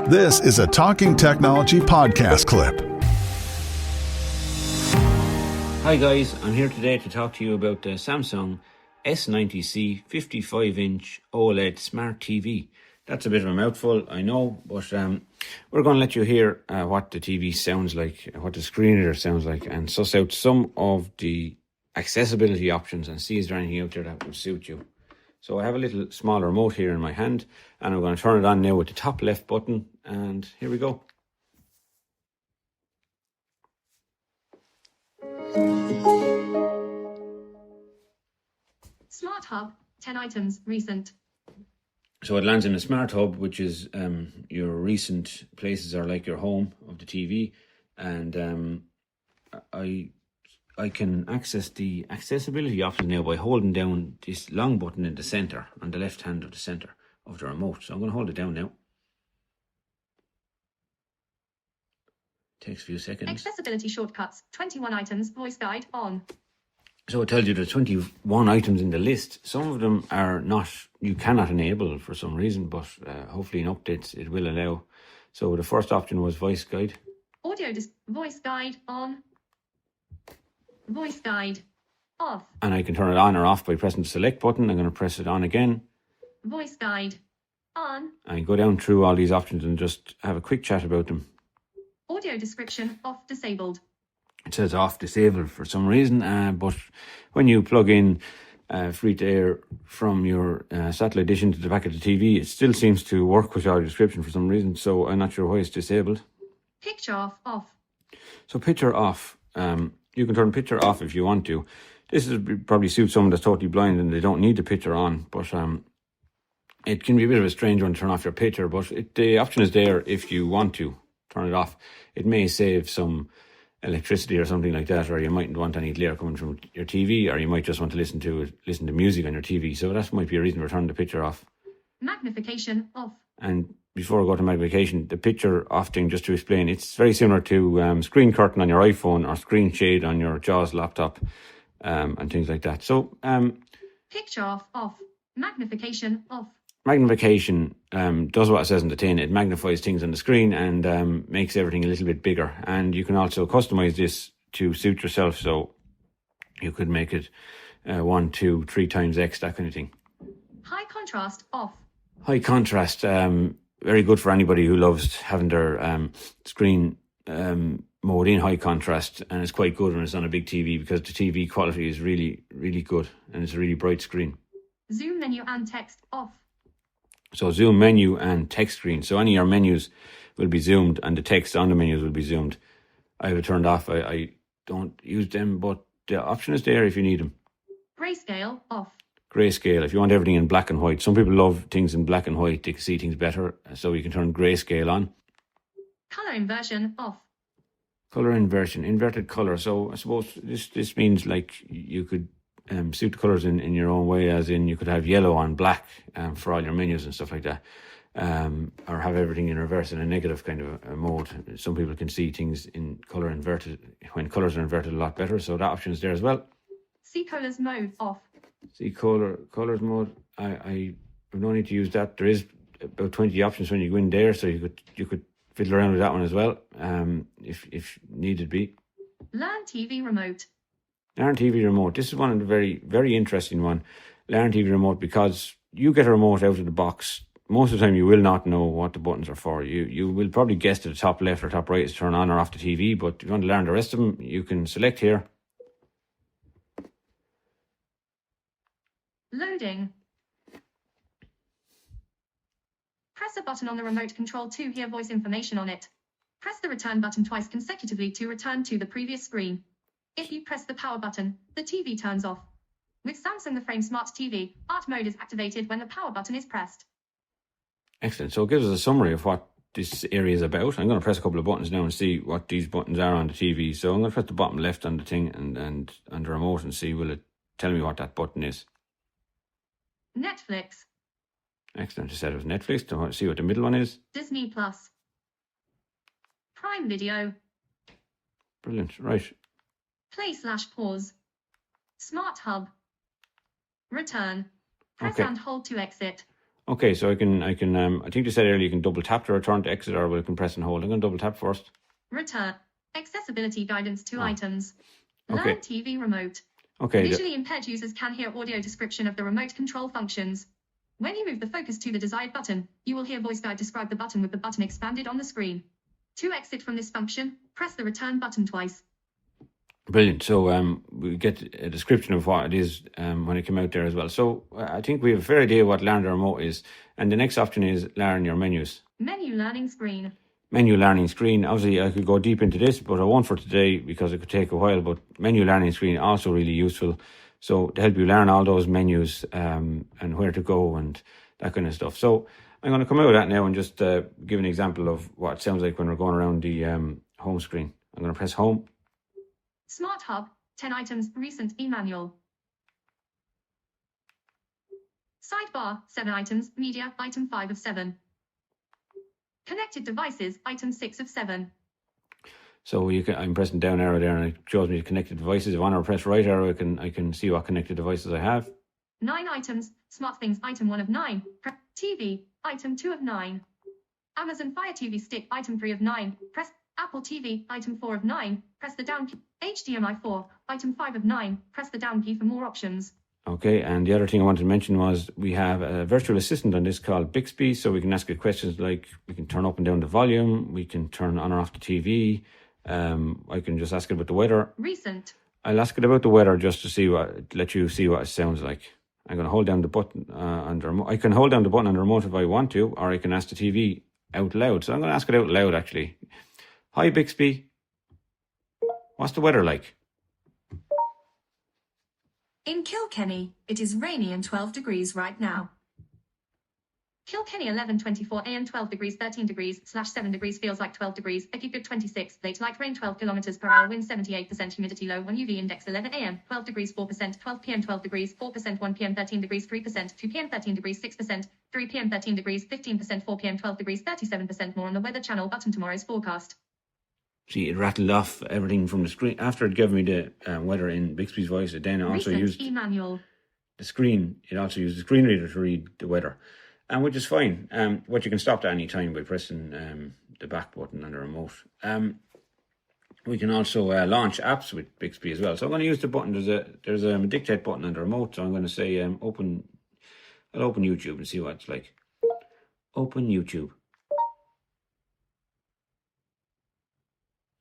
This is a Talking Technology podcast clip. Hi guys, I'm here today to talk to you about the Samsung S90C 55-inch OLED Smart TV. That's a bit of a mouthful, I know, but we're going to let you hear what the TV sounds like, what the screen reader sounds like, and suss out some of the accessibility options and see is there anything out there that would suit you. So I have a little small remote here in my hand, and I'm going to turn it on now with the top left button, and here we go. Smart Hub, 10 items, recent. So it lands in a Smart Hub, which is your recent places are like your home of the TV, and I can access the accessibility option now by holding down this long button in the center, on the left hand of the center of the remote. So I'm going to hold it down now. Takes a few seconds. Accessibility shortcuts, 21 items, voice guide on. So it tells you there's 21 items in the list. Some of them are not, you cannot enable for some reason, but hopefully in updates it will allow. So the first option was voice guide. Voice guide on. Voice guide off. And I can turn it on or off by pressing the select button. I'm going to press it on again. Voice guide on. I go down through all these options and just have a quick chat about them. Audio description off, disabled. It says off disabled for some reason, but when you plug in free to air from your satellite dish into the back of the TV, it still seems to work with audio description for some reason, so I'm not sure why it's disabled. Picture off. So picture off. You can turn picture off if you want to. This is probably suits someone that's totally blind and they don't need the picture on, but it can be a bit of a strange one to turn off your picture, but the option is there if you want to turn it off. It may save some electricity or something like that, or you mightn't want any glare coming from your TV, or you might just want to listen to music on your TV. So that might be a reason for turning the picture off. Magnification off. And before I go to magnification, the picture off thing, just to explain, it's very similar to screen curtain on your iPhone or screen shade on your JAWS laptop, and things like that. So picture off. Magnification off. Magnification does what it says in the tin. It magnifies things on the screen and makes everything a little bit bigger. And you can also customize this to suit yourself. So you could make it 1, 2, 3 times X, that kind of thing. High contrast off. High contrast, very good for anybody who loves having their screen mode in high contrast. And it's quite good when it's on a big TV because the TV quality is really, really good. And it's a really bright screen. Zoom menu and text off. So zoom menu and text screen. So any of your menus will be zoomed and the text on the menus will be zoomed. I have it turned off. I don't use them, but the option is there if you need them. Grayscale off. Grayscale, if you want everything in black and white. Some people love things in black and white. They can see things better. So you can turn grayscale on. Color inversion off. Color inversion, inverted color. So I suppose this means like you could suit the colours in your own way, as in you could have yellow on black for all your menus and stuff like that, or have everything in reverse in a negative kind of a mode. Some people can see things in colour inverted, when colours are inverted, a lot better, so that option is there as well. See colours mode off. See colours mode, I no need to use that. There is about 20 options when you go in there, so you could fiddle around with that one as well, if needed be. Learn TV remote. Learn TV remote. This is one of the very, very interesting one. Learn TV remote, because you get a remote out of the box. Most of the time you will not know what the buttons are for. You will probably guess to the top left or top right is turn on or off the TV, but if you want to learn the rest of them, you can select here. Loading. Press a button on the remote control to hear voice information on it. Press the return button twice consecutively to return to the previous screen. If you press the power button, the TV turns off. With Samsung the Frame Smart TV, art mode is activated when the power button is pressed. Excellent. So it gives us a summary of what this area is about. I'm going to press a couple of buttons now and see what these buttons are on the TV. So I'm going to press the bottom left on the thing and on the remote and see, will it tell me what that button is. Netflix. Excellent. I said it was Netflix. To see what the middle one is. Disney Plus. Prime Video. Brilliant. Right. Play/pause. Smart Hub. Return. Press Okay. and hold to exit. Okay, so I think you said earlier you can double tap to return to exit, or we can press and hold. I'm going to double tap first. Return. Accessibility guidance 2 items. Okay. Learn TV remote. Okay. Visually impaired users can hear audio description of the remote control functions. When you move the focus to the desired button, you will hear voice guide describe the button with the button expanded on the screen. To exit from this function, press the return button twice. Brilliant. So we get a description of what it is when it came out there as well. So I think we have a fair idea what Learn the Remote is. And the next option is Learn Your Menus. Menu learning screen. Menu learning screen. Obviously, I could go deep into this, but I won't for today because it could take a while. But menu learning screen also really useful. So to help you learn all those menus and where to go and that kind of stuff. So I'm going to come out of that now and just give an example of what it sounds like when we're going around the home screen. I'm going to press home. Smart Hub, 10 items, recent e-manual. Sidebar, 7 items, media, item 5 of 7. Connected devices, item 6 of 7. So I'm pressing down arrow there and it shows me the connected devices. If I want to press right arrow, I can see what connected devices I have. 9 items, Smart Things, item 1 of 9. TV, item 2 of 9. Amazon Fire TV Stick, item 3 of 9. Press Apple TV, item 4 of 9. Press the down key. HDMI 4, item 5 of 9. Press the down key for more options. Okay, and the other thing I wanted to mention was we have a virtual assistant on this called Bixby, so we can ask it questions like we can turn up and down the volume, we can turn on or off the TV. I can just ask it about the weather. Recent. I'll ask it about the weather just to let you see what it sounds like. I'm going to hold down the button I can hold down the button on the remote if I want to, or I can ask the TV out loud. So I'm going to ask it out loud actually. Hi Bixby, what's the weather like? In Kilkenny, it is rainy and 12 degrees right now. Kilkenny 11:24 AM 12 degrees 13 degrees /7 degrees feels like 12 degrees. A gig good 26. Late light rain 12 kilometers per hour. Wind 78%. Humidity low 1 UV index 11 AM 12 degrees 4%. 12 PM 12 degrees 4%. 1 PM 13 degrees 3%. 2 PM 13 degrees 6%. 3 PM 13 degrees 15%. 4 PM 12 degrees 37%. More on the Weather Channel button. Tomorrow's forecast. See, it rattled off everything from the screen. After it gave me the weather in Bixby's voice, it then also used e-manual. the screen. It also used the screen reader to read the weather, and which is fine. What you can stop at any time by pressing the back button on the remote. We can also launch apps with Bixby as well. So I'm going to use the button. There's a dictate button on the remote. So I'm going to say I'll open YouTube and see what it's like. Open YouTube.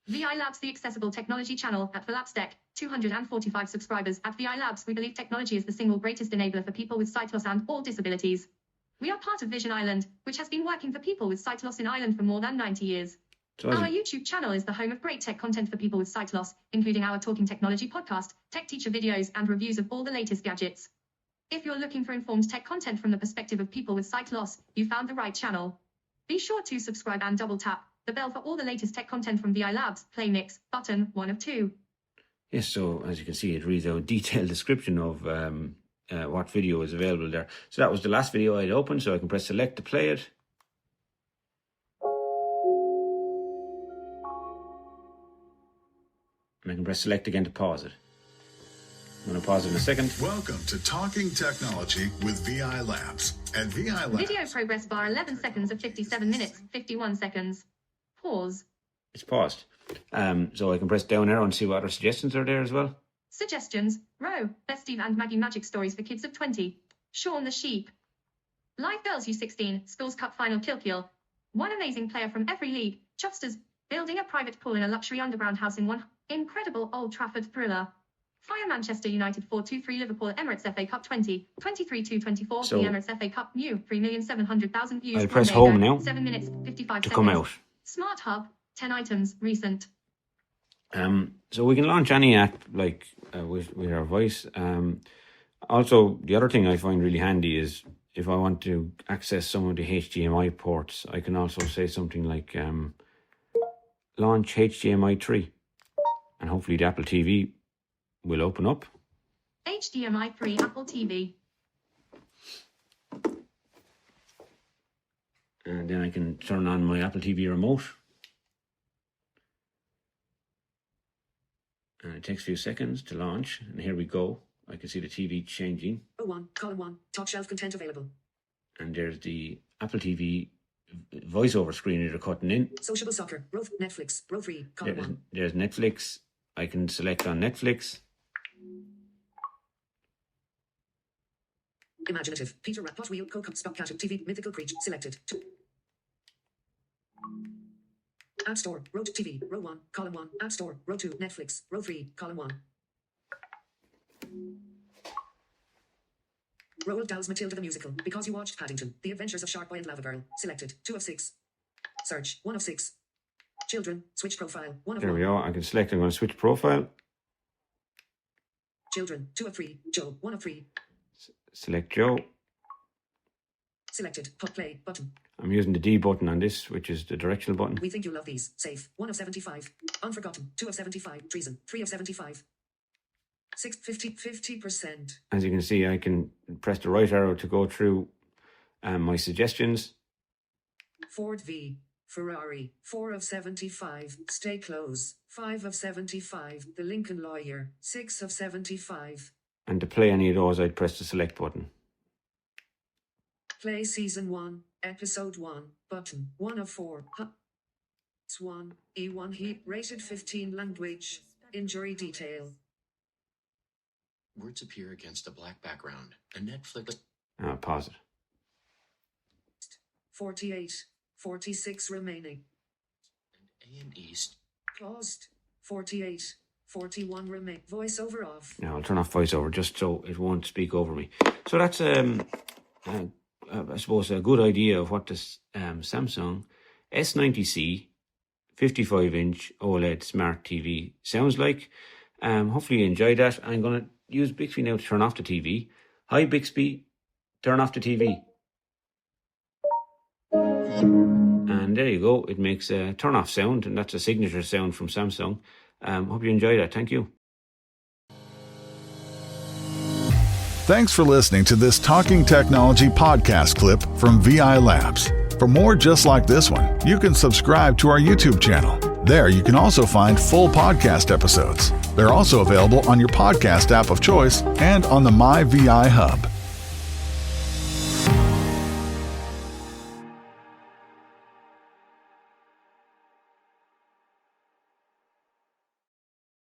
VI Labs, the accessible technology channel at Labs Tech, 245 subscribers. At VI Labs, we believe technology is the single greatest enabler for people with sight loss and all disabilities. We are part of Vision Ireland, which has been working for people with sight loss in Ireland for more than 90 years. So our YouTube channel is the home of great tech content for people with sight loss, including our Talking Technology podcast, tech teacher videos, and reviews of all the latest gadgets. If you're looking for informed tech content from the perspective of people with sight loss, you found the right channel. Be sure to subscribe and double tap the bell for all the latest tech content from VI Labs. Play mix button 1 of 2. Yes, so as you can see, it reads out a detailed description of what video is available there. So that was the last video I'd opened, so I can press select to play it. And I can press select again to pause it. I'm going to pause it in a second. Welcome to Talking Technology with VI Labs. At VI Labs. Video progress bar 11 seconds of 57 minutes, 51 seconds. Pause. It's paused. So I can press down arrow and see what other suggestions are there as well. Suggestions. Row. Best Steve and Maggie magic stories for kids of 20. Shaun the Sheep. Live Girls U16. Schools Cup final Kilkeel. One amazing player from every league. Chufsters. Building a private pool in a luxury underground house in one. Incredible Old Trafford thriller. Fire Manchester United 4-2-3 Liverpool Emirates FA Cup 20. 23-24 So, the Emirates FA Cup new. 3,700,000 views. I'll press home now 7 minutes, 55 to seconds. come out. Smart Hub. 10 items. Recent. So we can launch any app like with our voice. Also, the other thing I find really handy is if I want to access some of the HDMI ports, I can also say something like launch HDMI 3, and hopefully the Apple TV will open up. HDMI 3 Apple TV. And then I can turn on my Apple TV remote. And it takes a few seconds to launch. And here we go. I can see the TV changing. Oh, 1, column 1, top shelf content available. and there's the Apple TV voiceover screen reader cutting in. Sociable soccer, row Netflix, row 3, column 1. There's Netflix. I can select on Netflix. Imaginative, Peter Rat, Pot Wheel, Coke, Spot Cat, TV, Mythical Creature, selected. App Store, row TV, row 1, column 1, App Store, row 2, Netflix, row 3, column 1. Roald Dahl's Matilda the Musical, because you watched Paddington, The Adventures of Shark Boy and Lava Girl, selected, 2 of 6. Search, 1 of 6. Children, switch profile, 1 of 1. There we go. I can select. I'm going to switch profile. Children, 2 of 3. Joe, 1 of 3. Select Joe. Selected, put play, button. I'm using the D button on this, which is the directional button. We think you love these. Safe, 1 of 75. Unforgotten, 2 of 75. Treason, 3 of 75. 50%. As you can see, I can press the right arrow to go through my suggestions. Ford v. Ferrari, 4 of 75. Stay close, 5 of 75. The Lincoln Lawyer, 6 of 75. And to play any of those, I'd press the select button. Play season 1, episode 1, button, 1 of 4. It's 1, E1 heat, rated 15 language, injury detail. Words appear against a black background. A Netflix. Pause it. 48, 46 remaining. And A and East. Paused. 48, 41 remain. Voiceover off. Now I'll turn off voiceover just so it won't speak over me. So that's I suppose a good idea of what this Samsung S90C 55-inch OLED Smart TV sounds like. Hopefully you enjoyed that. I'm going to use Bixby now to turn off the TV. Hi Bixby, turn off the TV. And there you go. It makes a turn off sound, and that's a signature sound from Samsung. Hope you enjoyed that. Thank you. Thanks for listening to this Talking Technology podcast clip from VI Labs. For more just like this one, you can subscribe to our YouTube channel. There you can also find full podcast episodes. They're also available on your podcast app of choice and on the My VI Hub.